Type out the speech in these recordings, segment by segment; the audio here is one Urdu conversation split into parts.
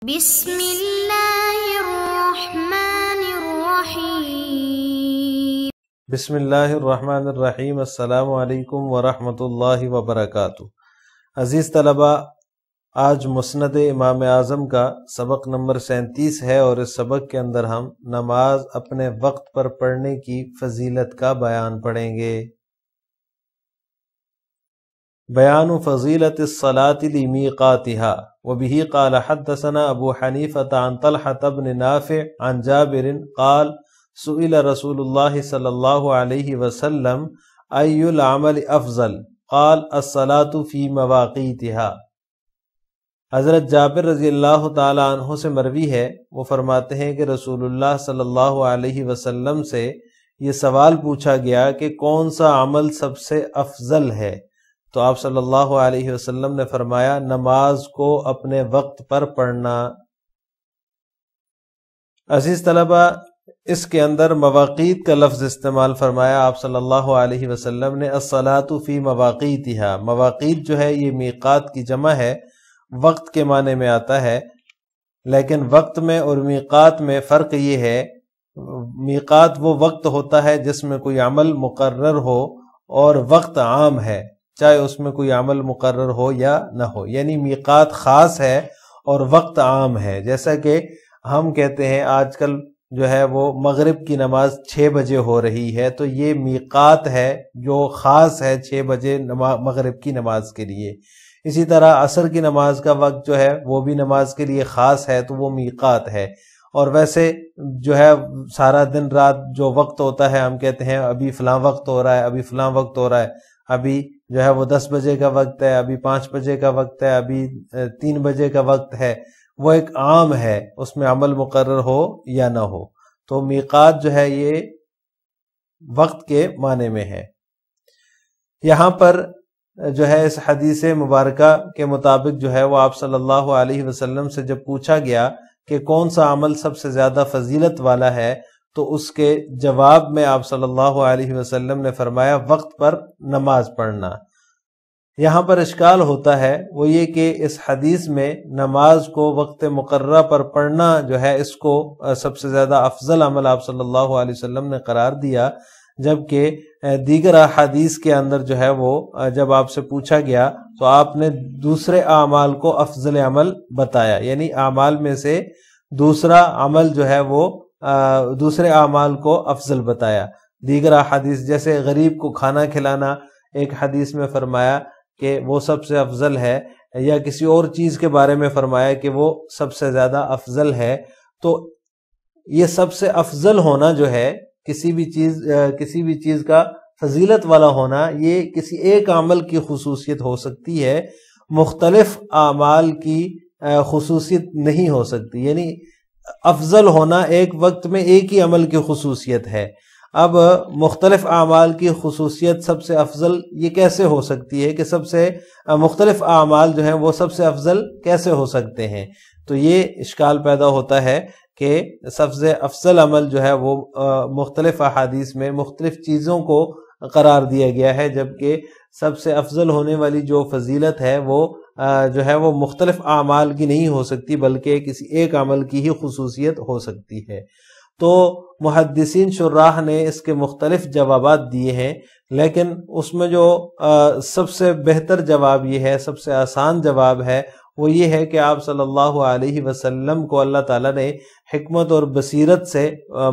بسم اللہ الرحمن الرحیم۔ بسم اللہ الرحمن الرحیم۔ السلام علیکم ورحمۃ اللہ وبرکاتہ۔ عزیز طلبہ، آج مسند امام اعظم کا سبق نمبر 37 ہے اور اس سبق کے اندر ہم نماز اپنے وقت پر پڑھنے کی فضیلت کا بیان پڑھیں گے۔ بیان فضیلت الصلاة لمیقاتها وبه قال حدثنا ابو حنیفة عن طلحة بن نافع عن جابر قال سئل رسول اللہ صلی اللہ علیہ وسلم ای العمل افضل قال الصلاة فی مواقیتها۔ حضرت جابر رضی اللہ تعالی عنہ سے مروی ہے، وہ فرماتے ہیں کہ رسول اللہ صلی اللہ علیہ وسلم سے یہ سوال پوچھا گیا کہ کون سا عمل سب سے افضل ہے، تو آپ صلی اللہ علیہ وسلم نے فرمایا نماز کو اپنے وقت پر پڑھنا۔ عزیز طلبہ، اس کے اندر مواقیت کا لفظ استعمال فرمایا آپ صلی اللہ علیہ وسلم نے، الصلاۃ فی مواقیتها۔ مواقیت جو ہے یہ میقات کی جمع ہے، وقت کے معنی میں آتا ہے، لیکن وقت میں اور میقات میں فرق یہ ہے، میقات وہ وقت ہوتا ہے جس میں کوئی عمل مقرر ہو اور وقت عام ہے، چاہے اس میں کوئی عمل مقرر ہو یا نہ ہو، یعنی میقات خاص ہے اور وقت عام ہے۔ جیسا کہ ہم کہتے ہیں آج کل جو ہے وہ مغرب کی نماز 6 بجے ہو رہی ہے، تو یہ میقات ہے جو خاص ہے 6 بجے مغرب کی نماز کے لیے۔ اسی طرح عصر کی نماز کا وقت جو ہے وہ بھی نماز کے لیے خاص ہے، تو وہ میقات ہے۔ اور ویسے جو ہے سارا دن رات جو وقت ہوتا ہے، ہم کہتے ہیں ابھی فلاں وقت ہو رہا ہے، ابھی فلاں وقت ہو رہا ہے، ابھی جو ہے وہ 10 بجے کا وقت ہے، ابھی 5 بجے کا وقت ہے، ابھی 3 بجے کا وقت ہے، وہ ایک عام ہے، اس میں عمل مقرر ہو یا نہ ہو۔ تو میقات جو ہے یہ وقت کے معنی میں ہے۔ یہاں پر جو ہے اس حدیث مبارکہ کے مطابق جو ہے وہ آپ صلی اللہ علیہ وسلم سے جب پوچھا گیا کہ کون سا عمل سب سے زیادہ فضیلت والا ہے، تو اس کے جواب میں آپ صلی اللہ علیہ وسلم نے فرمایا وقت پر نماز پڑھنا۔ یہاں پر اشکال ہوتا ہے وہ یہ کہ اس حدیث میں نماز کو وقت مقررہ پر پڑھنا جو ہے اس کو سب سے زیادہ افضل عمل آپ صلی اللہ علیہ وسلم نے قرار دیا، جبکہ دیگر احادیث کے اندر جو ہے وہ جب آپ سے پوچھا گیا تو آپ نے دوسرے اعمال کو افضل عمل بتایا، یعنی اعمال میں سے دوسرا عمل جو ہے وہ دوسرے اعمال کو افضل بتایا۔ دیگر احادیث جیسے غریب کو کھانا کھلانا، ایک حدیث میں فرمایا کہ وہ سب سے افضل ہے، یا کسی اور چیز کے بارے میں فرمایا کہ وہ سب سے زیادہ افضل ہے۔ تو یہ سب سے افضل ہونا جو ہے کسی بھی چیز کا فضیلت والا ہونا، یہ کسی ایک عمل کی خصوصیت ہو سکتی ہے، مختلف اعمال کی خصوصیت نہیں ہو سکتی۔ یعنی افضل ہونا ایک وقت میں ایک ہی عمل کی خصوصیت ہے، اب مختلف اعمال کی خصوصیت سب سے افضل یہ کیسے ہو سکتی ہے کہ سب سے مختلف اعمال جو ہیں وہ سب سے افضل کیسے ہو سکتے ہیں؟ تو یہ اشکال پیدا ہوتا ہے کہ سب سے افضل عمل جو ہے وہ مختلف احادیث میں مختلف چیزوں کو قرار دیا گیا ہے، جبکہ سب سے افضل ہونے والی جو فضیلت ہے وہ جو ہے وہ مختلف اعمال کی نہیں ہو سکتی، بلکہ کسی ایک عمل کی ہی خصوصیت ہو سکتی ہے۔ تو محدثین شراح نے اس کے مختلف جوابات دیے ہیں، لیکن اس میں جو سب سے بہتر جواب یہ ہے، سب سے آسان جواب ہے، وہ یہ ہے کہ آپ صلی اللہ علیہ وسلم کو اللہ تعالیٰ نے حکمت اور بصیرت سے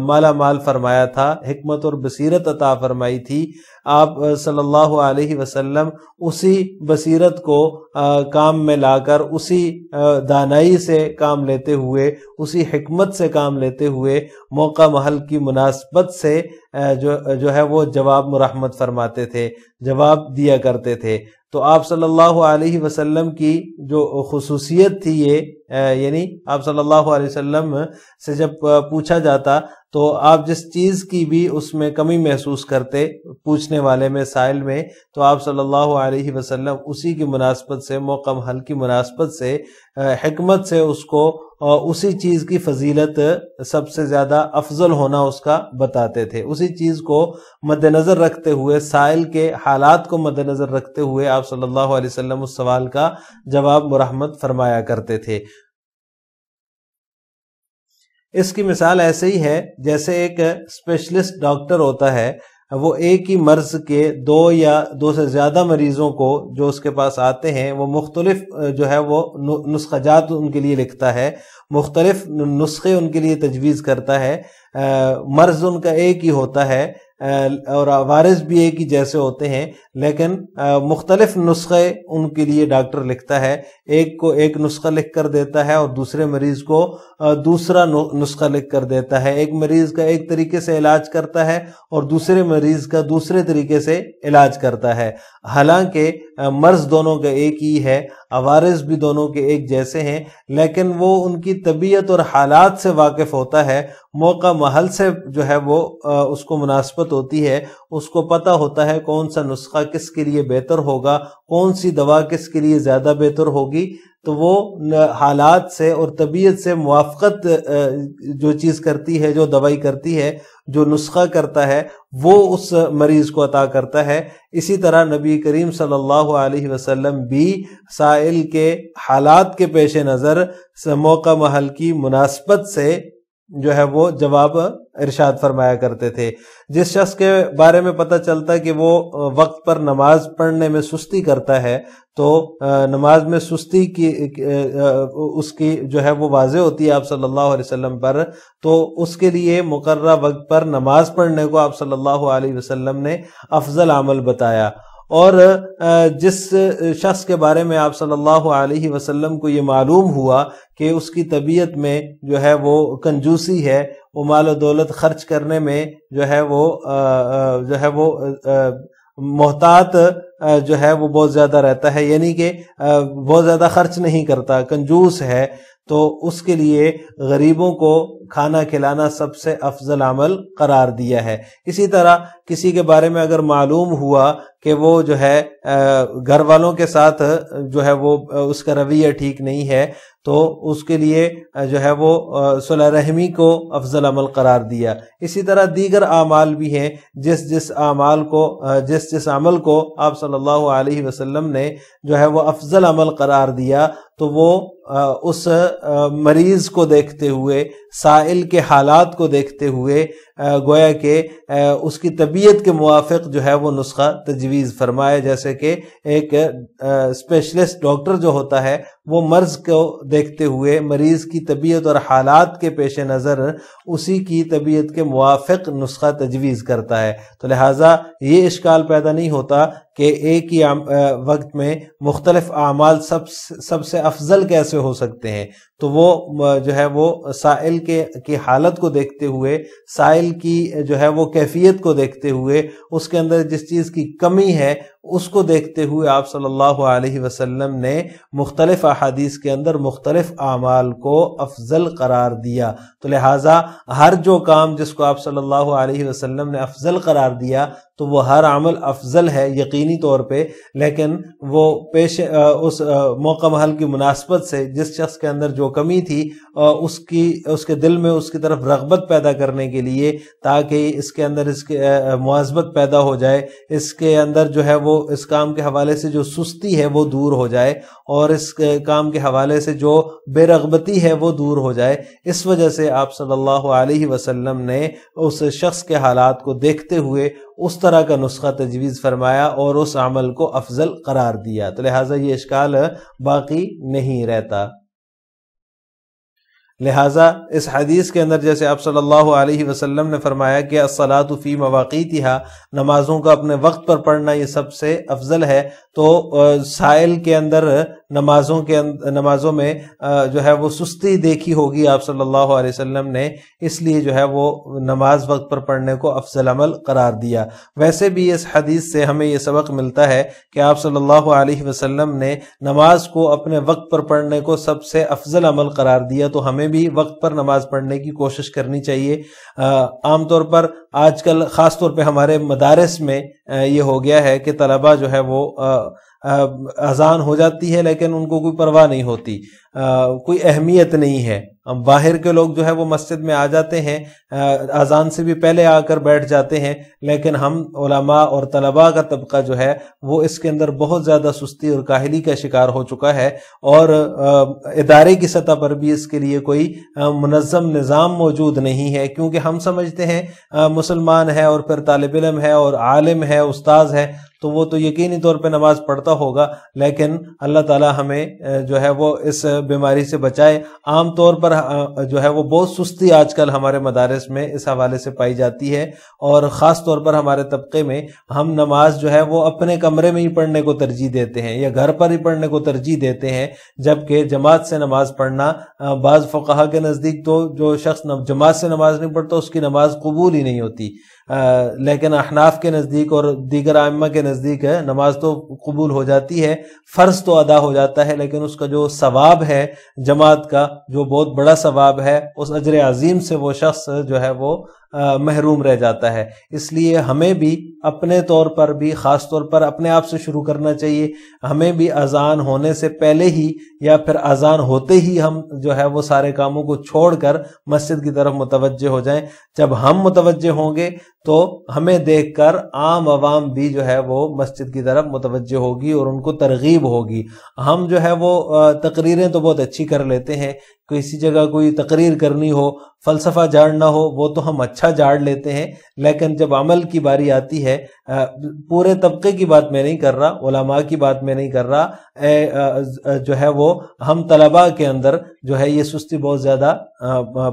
مالا مال فرمایا تھا، حکمت اور بصیرت عطا فرمائی تھی۔ آپ صلی اللہ علیہ وسلم اسی بصیرت کو کام میں لا کر، اسی دانائی سے کام لیتے ہوئے، اسی حکمت سے کام لیتے ہوئے، موقع محل کی مناسبت سے جو ہے وہ جواب مرحمت فرماتے تھے، جواب دیا کرتے تھے۔ تو آپ صلی اللہ علیہ وسلم کی جو خصوصیت تھی یہ، یعنی آپ صلی اللہ علیہ وسلم سے جب پوچھا جاتا تو آپ جس چیز کی بھی اس میں کمی محسوس کرتے پوچھنے والے میں، سائل میں، تو آپ صلی اللہ علیہ وسلم اسی کی مناسبت سے، موقع محل کی مناسبت سے، حکمت سے اس کو اسی چیز کی فضیلت سب سے زیادہ افضل ہونا اس کا بتاتے تھے، اسی چیز کو مد نظر رکھتے ہوئے، سائل کے حالات کو مد نظر رکھتے ہوئے آپ صلی اللہ علیہ وسلم اس سوال کا جواب مرحمت فرمایا کرتے تھے۔ اس کی مثال ایسے ہی ہے جیسے ایک اسپیشلسٹ ڈاکٹر ہوتا ہے، وہ ایک ہی مرض کے دو یا دو سے زیادہ مریضوں کو جو اس کے پاس آتے ہیں وہ مختلف جو ہے وہ نسخہ جات ان کے لیے لکھتا ہے، مختلف نسخے ان کے لیے تجویز کرتا ہے، مرض ان کا ایک ہی ہوتا ہے اور عوارض بھی ایک ہی جیسے ہوتے ہیں، لیکن مختلف نسخے ان کے لیے ڈاکٹر لکھتا ہے، ایک کو ایک نسخہ لکھ کر دیتا ہے اور دوسرے مریض کو دوسرا نسخہ لکھ کر دیتا ہے، ایک مریض کا ایک طریقے سے علاج کرتا ہے اور دوسرے مریض کا دوسرے طریقے سے علاج کرتا ہے، حالانکہ مرض دونوں کا ایک ہی ہے، عوارض بھی دونوں کے ایک جیسے ہیں، لیکن وہ ان کی طبیعت اور حالات سے واقف ہوتا ہے، موقع محل سے جو ہے وہ اس کو مناسبت ہوتی ہے، اس کو پتہ ہوتا ہے کون سا نسخہ کس کے لیے بہتر ہوگا، کون سی دوا کس کے لیے زیادہ بہتر ہوگی، تو وہ حالات سے اور طبیعت سے موافقت جو چیز کرتی ہے، جو دوائی کرتی ہے، جو نسخہ کرتا ہے، وہ اس مریض کو عطا کرتا ہے۔ اسی طرح نبی کریم صلی اللہ علیہ وسلم بھی سائل کے حالات کے پیش نظر موقع محل کی مناسبت سے جو ہے وہ جواب ارشاد فرمایا کرتے تھے۔ جس شخص کے بارے میں پتہ چلتا ہے کہ وہ وقت پر نماز پڑھنے میں سستی کرتا ہے، تو نماز میں سستی کی اس کی جو ہے وہ واضح ہوتی ہے آپ صلی اللہ علیہ وسلم پر، تو اس کے لیے مقررہ وقت پر نماز پڑھنے کو آپ صلی اللہ علیہ وسلم نے افضل عمل بتایا۔ اور جس شخص کے بارے میں آپ صلی اللہ علیہ وسلم کو یہ معلوم ہوا کہ اس کی طبیعت میں جو ہے وہ کنجوسی ہے، وہ مال و دولت خرچ کرنے میں جو ہے وہ محتاط جو ہے وہ بہت زیادہ رہتا ہے، یعنی کہ بہت زیادہ خرچ نہیں کرتا، کنجوس ہے، تو اس کے لیے غریبوں کو کھانا کھلانا سب سے افضل عمل قرار دیا ہے۔ اسی طرح کسی کے بارے میں اگر معلوم ہوا کہ وہ جو ہے گھر والوں کے ساتھ جو ہے وہ اس کا رویہ ٹھیک نہیں ہے، تو اس کے لیے جو ہے وہ صلح رحمی کو افضل عمل قرار دیا۔ اسی طرح دیگر اعمال بھی ہیں، جس عمل کو آپ صلی اللہ علیہ وسلم نے جو ہے وہ افضل عمل قرار دیا، تو وہ اس مریض کو دیکھتے ہوئے، سائل کے حالات کو دیکھتے ہوئے گویا کہ اس کی طبیعت کے موافق جو ہے وہ نسخہ تجویز فرمایا، جیسے کہ ایک اسپیشلسٹ ڈاکٹر جو ہوتا ہے وہ مرض کو دیکھتے ہوئے مریض کی طبیعت اور حالات کے پیش نظر اسی کی طبیعت کے موافق نسخہ تجویز کرتا ہے۔ تو لہٰذا یہ اشکال پیدا نہیں ہوتا کہ ایک ہی وقت میں مختلف اعمال سب سے افضل کیسے ہو سکتے ہیں، تو وہ جو ہے وہ سائل کی حالت کو دیکھتے ہوئے، سائل کی جو ہے وہ کیفیت کو دیکھتے ہوئے، اس کے اندر جس چیز کی کمی ہے اس کو دیکھتے ہوئے آپ صلی اللہ علیہ وسلم نے مختلف احادیث کے اندر مختلف اعمال کو افضل قرار دیا۔ تو لہٰذا ہر جو کام جس کو آپ صلی اللہ علیہ وسلم نے افضل قرار دیا، تو وہ ہر عمل افضل ہے یقینی طور پہ، لیکن وہ اس موقع محل کی مناسبت سے جس شخص کے اندر جو کمی تھی اس کے دل میں اس کی طرف رغبت پیدا کرنے کے لیے، تاکہ اس کے اندر اس کے مواظبت پیدا ہو جائے، اس کے اندر جو ہے وہ اس کام کے حوالے سے جو سستی ہے وہ دور ہو جائے، اور اس کام کے حوالے سے جو بے رغبتی ہے وہ دور ہو جائے، اس وجہ سے آپ صلی اللہ علیہ وسلم نے اس شخص کے حالات کو دیکھتے ہوئے اس طرح کا نسخہ تجویز فرمایا اور اس عمل کو افضل قرار دیا۔ تو لہٰذا یہ اشکال باقی نہیں رہتا۔ لہٰذا اس حدیث کے اندر جیسے آپ صلی اللہ علیہ وسلم نے فرمایا کہ الصلاۃ فی مواقیتہا، نمازوں کا اپنے وقت پر پڑھنا یہ سب سے افضل ہے، تو سائل کے اندر نمازوں میں جو ہے وہ سستی دیکھی ہوگی آپ صلی اللہ علیہ وسلم نے، اس لیے جو ہے وہ نماز وقت پر پڑھنے کو افضل عمل قرار دیا۔ ویسے بھی اس حدیث سے ہمیں یہ سبق ملتا ہے کہ آپ صلی اللہ علیہ وسلم نے نماز کو اپنے وقت پر پڑھنے کو سب سے افضل عمل قرار دیا، تو ہمیں بھی وقت پر نماز پڑھنے کی کوشش کرنی چاہیے۔ عام طور پر آج کل خاص طور پہ ہمارے مدارس میں یہ ہو گیا ہے کہ طلبہ جو ہے وہ اذان ہو جاتی ہے لیکن ان کو کوئی پرواہ نہیں ہوتی، کوئی اہمیت نہیں ہے، باہر کے لوگ جو ہے وہ مسجد میں آ جاتے ہیں، اذان سے بھی پہلے آ کر بیٹھ جاتے ہیں، لیکن ہم علماء اور طلباء کا طبقہ جو ہے وہ اس کے اندر بہت زیادہ سستی اور کاہلی کا شکار ہو چکا ہے، اور ادارے کی سطح پر بھی اس کے لیے کوئی منظم نظام موجود نہیں ہے، کیونکہ ہم سمجھتے ہیں مسلمان ہے اور پھر طالب علم ہے اور عالم ہے، استاذ ہے، تو وہ تو یقینی طور پہ نماز پڑھتا ہوگا، لیکن اللہ تعالی ہمیں جو ہے وہ اس بیماری سے بچائے۔ عام طور پر جو ہے وہ بہت سستی آج کل ہمارے مدارس میں اس حوالے سے پائی جاتی ہے، اور خاص طور پر ہمارے طبقے میں ہم نماز جو ہے وہ اپنے کمرے میں ہی پڑھنے کو ترجیح دیتے ہیں یا گھر پر ہی پڑھنے کو ترجیح دیتے ہیں، جبکہ جماعت سے نماز پڑھنا بعض فقہا کے نزدیک تو جو شخص جماعت سے نماز نہیں پڑھتا اس کی نماز قبول ہی نہیں ہوتی، لیکن احناف کے نزدیک اور دیگر ائمہ کے نزدیک نماز تو قبول ہو جاتی ہے، فرض تو ادا ہو جاتا ہے، لیکن اس کا جو ثواب ہے جماعت کا، جو بہت بڑا ثواب ہے، اس اجر عظیم سے وہ شخص جو ہے وہ محروم رہ جاتا ہے۔ اس لیے ہمیں بھی اپنے طور پر بھی خاص طور پر اپنے آپ سے شروع کرنا چاہیے، ہمیں بھی اذان ہونے سے پہلے ہی یا پھر اذان ہوتے ہی ہم جو ہے وہ سارے کاموں کو چھوڑ کر مسجد کی طرف متوجہ ہو جائیں۔ جب ہم متوجہ ہوں گے تو ہمیں دیکھ کر عام عوام بھی جو ہے وہ مسجد کی طرف متوجہ ہوگی اور ان کو ترغیب ہوگی۔ ہم جو ہے وہ تقریریں تو بہت اچھی کر لیتے ہیں، کسی جگہ کوئی تقریر کرنی ہو، فلسفہ جھاڑنا ہو، وہ تو ہم اچھا جھاڑ لیتے ہیں، لیکن جب عمل کی باری آتی ہے، پورے طبقے کی بات میں نہیں کر رہا، علماء کی بات میں نہیں کر رہا، جو ہے وہ ہم طلباء کے اندر جو ہے یہ سستی بہت زیادہ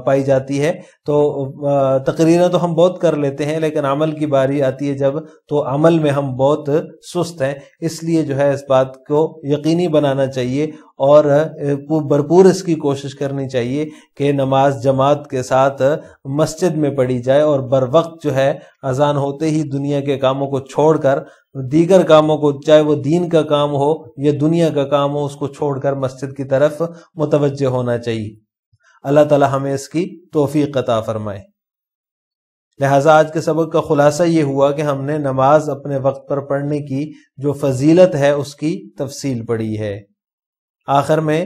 پائی جاتی ہے۔ تو تقریریں تو ہم بہت کر لیتے ہیں، لیکن عمل کی باری آتی ہے جب، تو عمل میں ہم بہت سست ہیں۔ اس لیے جو ہے اس بات کو یقینی بنانا چاہیے اور بھرپور اس کی کوشش کرنی چاہیے کہ نماز جماعت کے ساتھ مسجد میں پڑھی جائے، اور بر وقت جو ہے اذان ہوتے ہی دنیا کے کاموں کو چھوڑ کر دیگر کاموں کو، چاہے وہ دین کا کام ہو یا دنیا کا کام ہو، اس کو چھوڑ کر مسجد کی طرف متوجہ ہونا چاہیے۔ اللہ تعالی ہمیں اس کی توفیق عطا فرمائے۔ لہٰذا آج کے سبق کا خلاصہ یہ ہوا کہ ہم نے نماز اپنے وقت پر پڑھنے کی جو فضیلت ہے اس کی تفصیل پڑھی ہے۔ آخر میں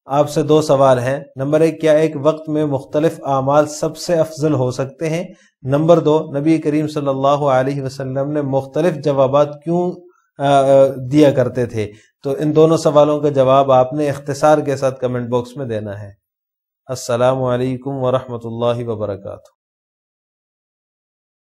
آپ سے 2 سوال ہیں۔ نمبر 1، کیا ایک وقت میں مختلف اعمال سب سے افضل ہو سکتے ہیں؟ نمبر 2، نبی کریم صلی اللہ علیہ وسلم نے مختلف جوابات کیوں دیا کرتے تھے؟ تو ان دونوں سوالوں کا جواب آپ نے اختصار کے ساتھ کمنٹ باکس میں دینا ہے۔ السلام علیکم ورحمۃ اللہ وبرکاتہ۔